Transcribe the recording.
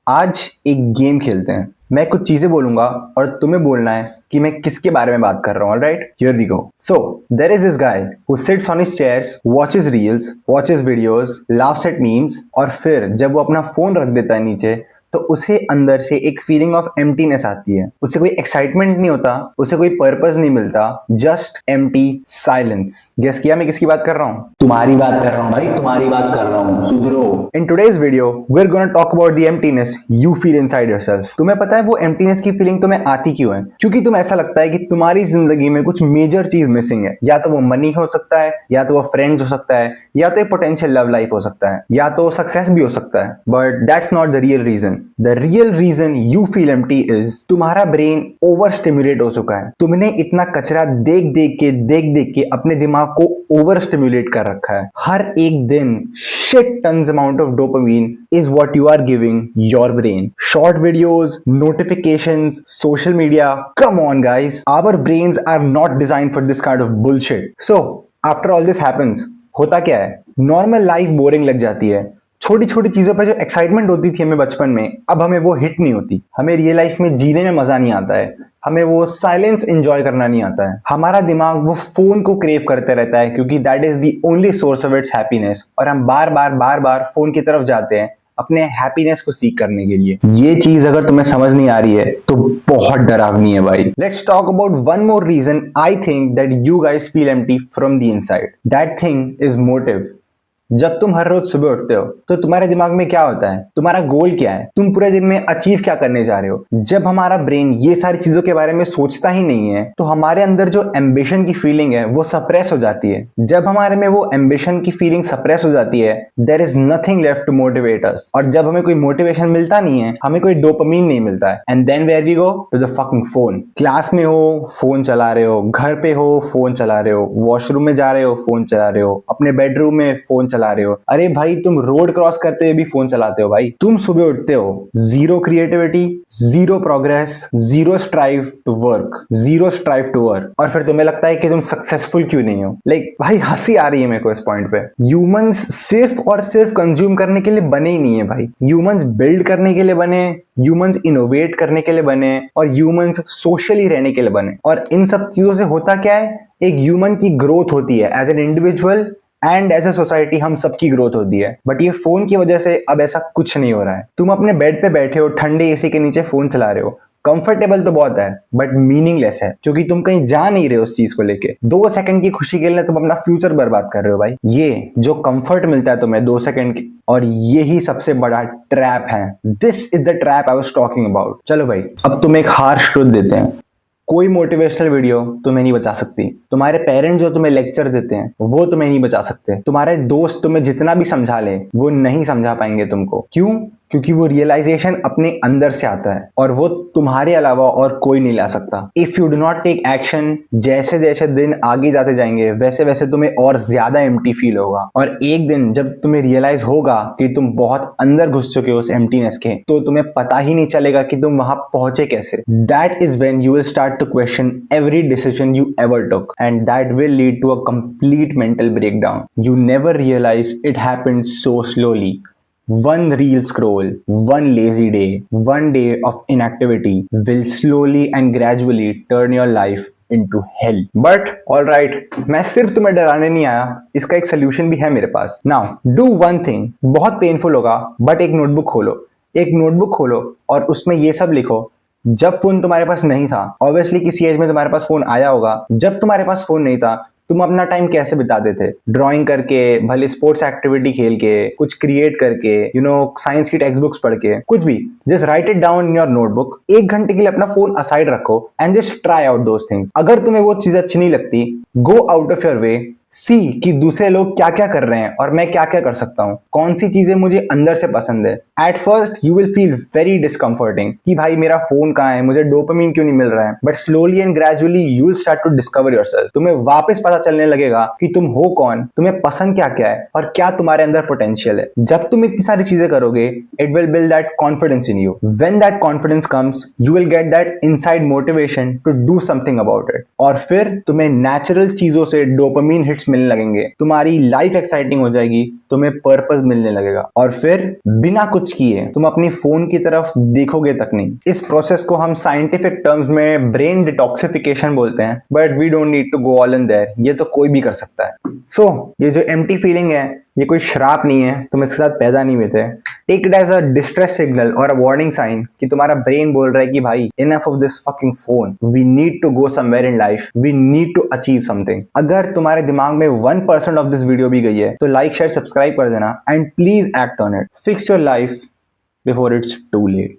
आज एक गेम खेलते हैं। मैं कुछ चीजें बोलूंगा और तुम्हें बोलना है कि मैं किसके बारे में बात कर रहा हूं। Alright, here we go. So there is this guy who sits on his chairs, watches reels, watches videos, laughs at memes, और फिर जब वो अपना फोन रख देता है नीचे तो उसे अंदर से एक फीलिंग ऑफ एम्प्टीनेस आती है। उसे कोई एक्साइटमेंट नहीं होता, उसे कोई पर्पस नहीं मिलता, जस्ट एम्प्टी साइलेंस। गेस किया मैं किसकी बात कर रहा हूं? तुम्हारी बात कर रहा हूं भाई, तुम्हारी बात कर रहा हूं, सुधरो। In today's video, we're gonna talk about the emptiness you feel inside yourself. तुम्हें पता है वो emptiness की फीलिंग तुम्हें आती क्यों है? क्योंकि तुम्हें ऐसा लगता है कि तुम्हारी जिंदगी में कुछ मेजर चीज मिसिंग है। या तो वो मनी हो सकता है, या तो वो फ्रेंड्स हो सकता है, या तो एक पोटेंशियल लव लाइफ हो सकता है, या तो सक्सेस भी हो सकता है। But that's not the real reason. The real reason you feel empty is तुम्हारा ब्रेन ओवर स्टिमुलेट हो चुका है। तुमने इतना कचरा देख देख के अपने दिमाग को ओवर स्टिमुलेट कर रखा है। हर एक दिन shit tons amount of dopamine is what you are giving your brain. Short videos, notifications, social media. Come on guys, our brains are not designed for this kind of bullshit. So after all this happens, होता क्या है? Normal life boring लग जाती है। छोटी छोटी चीजों पर जो एक्साइटमेंट होती थी हमें बचपन में, अब हमें वो हिट नहीं होती। हमें रियल लाइफ में जीने में मजा नहीं आता है, हमें वो साइलेंस एंजॉय करना नहीं आता है। हमारा दिमाग वो फोन को क्रेव करते रहता है क्योंकि that is the only source of its happiness, और हम बार बार फोन की तरफ जाते हैं अपने हैप्पीनेस को सीख करने के लिए। ये चीज अगर तुम्हें समझ नहीं आ रही है तो बहुत डरावनी है भाई। Let's talk about one more reason I think that you guys feel empty from the inside. That thing is motive. जब तुम हर रोज सुबह उठते हो तो तुम्हारे दिमाग में क्या होता है? तुम्हारा गोल क्या है? तुम पूरे दिन में अचीव क्या करने जा रहे हो? जब हमारा ब्रेन ये सारी चीजों के बारे में सोचता ही नहीं है तो हमारे अंदर जो एम्बिशन की फीलिंग है वो सप्रेस हो जाती है। जब हमारे में वो एम्बिशन की फीलिंग सप्रेस हो जाती है, there is nothing left to motivate us. और जब हमें कोई मोटिवेशन मिलता नहीं है, हमें कोई डोपामिन नहीं मिलता है, and then where we go to the fucking phone. Class में हो फोन चला रहे हो, घर पे हो फोन चला रहे हो, वॉशरूम में जा रहे हो फोन चला रहे हो, अपने बेडरूम में फोन चला रहे हो। अरे भाई, तुम रोड क्रॉस करते हुए भी फोन चलाते हो भाई। तुम सुबह उठते हो, zero creativity, zero progress, zero strive to work, और फिर तुम्हें लगता है कि तुम सक्सेसफुल क्यों नहीं हो। भाई हंसी आ रही है मेरे को इस पॉइंट पे। ह्यूमंस सिर्फ और सिर्फ कंज्यूम करने के लिए बने ही नहीं है भाई। ह्यूमंस बिल्ड करने के लिए बने, ह्यूमंस इनोवेट करने के लिए बने, और ह्यूमंस सोशली रहने के लिए बने। और इन सब चीजों से होता क्या है? एक ह्यूमन की ग्रोथ होती है as an individual and as a society. हम सबकी ग्रोथ होती है। बट ये फोन की वजह से अब ऐसा कुछ नहीं हो रहा है। तुम अपने बेड पे बैठे हो, ठंडे एसी के नीचे फोन चला रहे हो। कंफर्टेबल तो बहुत है बट मीनिंगलेस है, क्योंकि तुम कहीं जा नहीं रहे हो उस चीज को लेके। 2 सेकंड की खुशी के लिए तुम अपना फ्यूचर बर्बाद कर रहे हो भाई। ये जो कंफर्ट मिलता है तुम्हें 2 सेकंड की, और यही सबसे बड़ा ट्रैप है। This is the trap I was talking about. चलो भाई, अब तुम एक हार्श ट्रुथ देते हैं। कोई मोटिवेशनल वीडियो तुम्हें नहीं बचा सकती। तुम्हारे पेरेंट्स जो तुम्हें लेक्चर देते हैं वो तुम्हें नहीं बचा सकते। तुम्हारे दोस्त तुम्हें जितना भी समझा ले वो नहीं समझा पाएंगे तुमको। क्यों? क्योंकि वो रियलाइजेशन अपने अंदर से आता है और वो तुम्हारे अलावा और कोई नहीं ला सकता। If you do not take action, जैसे जैसे दिन आगे जाते जाएंगे वैसे वैसे तुम्हें और ज्यादा एम्प्टी फील होगा। और एक दिन जब तुम्हें रियलाइज होगा कि तुम बहुत अंदर घुस चुके हो उस एम्प्टीनेस के, तो तुम्हें पता ही नहीं चलेगा कि तुम वहां पहुंचे कैसे। That is when you will start to question every decision you ever took, and that will lead to a complete mental breakdown. You never realize it happened so slowly. One reel scroll, one lazy day, one day of inactivity will slowly and gradually turn your life into hell. But alright, मैं सिर्फ तुम्हें डराने नहीं आया, इसका एक solution भी है मेरे पास। Now do one thing, बहुत पेनफुल होगा बट एक नोटबुक खोलो और उसमें ये सब लिखो। जब फोन तुम्हारे पास नहीं था, ऑब्वियसली किसी एज में तुम्हारे पास फोन आया होगा, जब तुम्हारे पास फोन नहीं था तुम अपना टाइम कैसे बिताते थे? ड्राइंग करके, भले स्पोर्ट्स एक्टिविटी खेल के, कुछ क्रिएट करके, साइंस की टेक्स्ट बुक्स पढ़ के, कुछ भी। Just write it down in your notebook. 1 घंटे के लिए अपना फोन असाइड रखो and just try out those things. अगर तुम्हें वो चीज अच्छी नहीं लगती, go out of your way, see कि दूसरे लोग क्या क्या कर रहे हैं और मैं क्या क्या कर सकता हूँ, कौन सी चीजें मुझे अंदर से पसंद है। At first you will feel very discomforting कि भाई मेरा फोन कहाँ है, मुझे डोपामिन क्यों नहीं मिल रहा है। But slowly and gradually you will start to discover yourself. तुम्हें वापस पता चलने लगेगा कि तुम हो कौन, तुम्हें पसंद क्या क्या है और क्या तुम्हारे अंदर पोटेंशियल है। जब तुम इतनी सारी चीजें करोगे, it will build that confidence in you. When that confidence comes, you will get that inside motivation to do something about it. और फिर तुम्हें नेचुरल चीजों से डोपामिन हिट बेनिफिट्स मिलने लगेंगे, तुम्हारी लाइफ एक्साइटिंग हो जाएगी, तुम्हें पर्पस मिलने लगेगा और फिर बिना कुछ किए तुम अपनी फोन की तरफ देखोगे तक नहीं। इस प्रोसेस को हम साइंटिफिक टर्म्स में ब्रेन डिटॉक्सिफिकेशन बोलते हैं, but we don't need to go all in there, ये तो कोई भी कर सकता है। सो ये जो एम्प्टी फीलिंग है ये कोई श्राप नहीं है, तुम इसके साथ पैदा नहीं हुए थे। Take it as a distress signal और अ वार्निंग साइन कि तुम्हारा ब्रेन बोल रहा है कि भाई enough of this fucking phone, we need to go somewhere in life, we need to achieve something. अगर तुम्हारे दिमाग में 1% ऑफ दिस वीडियो भी गई है तो लाइक शेयर सब्सक्राइब कर देना and please act on it. Fix your life before it's too late.